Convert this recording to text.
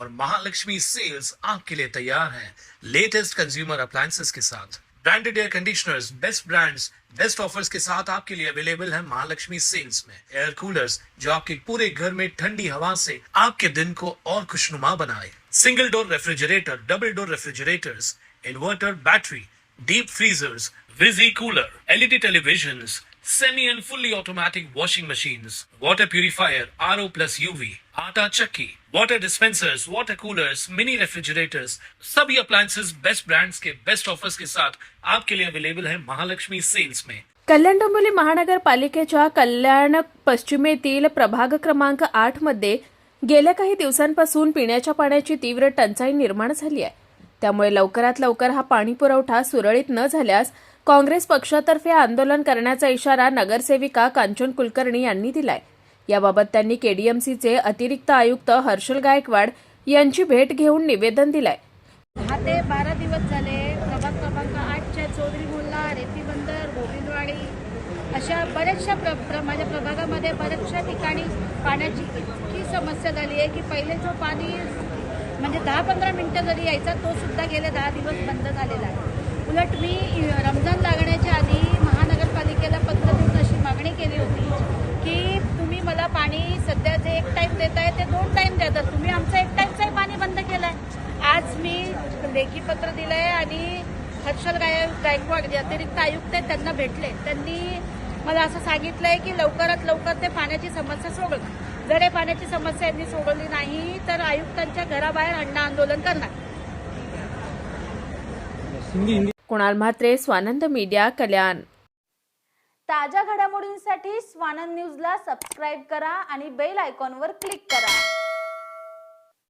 और महालक्ष्मी सेल्स आपके लिए तैयार है लेटेस्ट कंज्यूमर अप्लायंसेस के साथ। Branded air conditioners, best brands, best offers के साथ आपके लिए अवेलेबल है महालक्ष्मी सेल्स में। एयर कूलर्स जो आपके पूरे घर में ठंडी हवा से आपके दिन को और खुशनुमा बनाए। Single door refrigerator, double door refrigerators, inverter battery, deep freezers, visi cooler, LED televisions, semi and fully automatic washing machines, water purifier, RO plus UV, आटा चक्की, water dispensers, water coolers, mini refrigerators, सभी appliances best brands के best offers के साथ आपके लिए available है Mahalakshmi sales में। कल्याण डोंबिवली महानगरपालिकेच्या कल्याण पश्चिमेतील प्रभाग क्रमांक 8 मध्ये गेल्या काही दिवसांपासून पिण्याच्या पाण्याची तीव्र टंचाई निर्माण झाली आहे। त्यामुळे लवकरात लवकर हा पाणी पुरवठा सुरळीत न झाल्यास काँग्रेस पक्षातर्फे आंदोलन करण्याचा इशारा नगरसेविका कांचन कुलकर्णी यांनी दिलाय। याबाबत त्यांनी केडीएमसीचे अतिरिक्त आयुक्त हर्षल गायकवाड यांची भेट घेऊन निवेदन दिलंय। 10 ते 12 दिवस झाले प्रभाग क्रमांक 8च्या चौधरी मोहल्ला, रेतीबंदर, गोविंदवाडी अशा बऱ्याचशा माझ्या प्रभागामध्ये बऱ्याचशा ठिकाणी पाण्याची इतकी समस्या झाली आहे की पहिले जो पाणी म्हणजे 10-15 मिनिटं जरी यायचा तो सुद्धा गेले 10 दिवस बंद झालेला आहे। उलट मी रमजान लागण्याच्या आधी महानगरपालिकेला पत्र देऊन अशी मागणी केली होती की तुम्ही मला पाणी सध्या जे एक टाईम देताय ते 2 टाईम द्या, तर तुम्ही आमचं एक टाईमचंही पाणी बंद केलंय। आज मी लेखी पत्र दिलंय आणि हर्षल गायकवाड जे अतिरिक्त आयुक्त आहेत त्यांना भेटले। त्यांनी मला असं सांगितलंय की लवकरात लवकर ते पाण्याची समस्या सोडवणार। जर हे पाण्याची समस्या यांनी सोडवली नाही तर आयुक्तांच्या घराबाहेर अण्णा आंदोलन करणार। कुणाल म्हात्रे, स्वानंद मीडिया, कल्याण। ताज्या घडामोडींसाठी स्वानंद न्यूजला सबस्क्राइब करा आणि बेल आयकॉनवर क्लिक करा।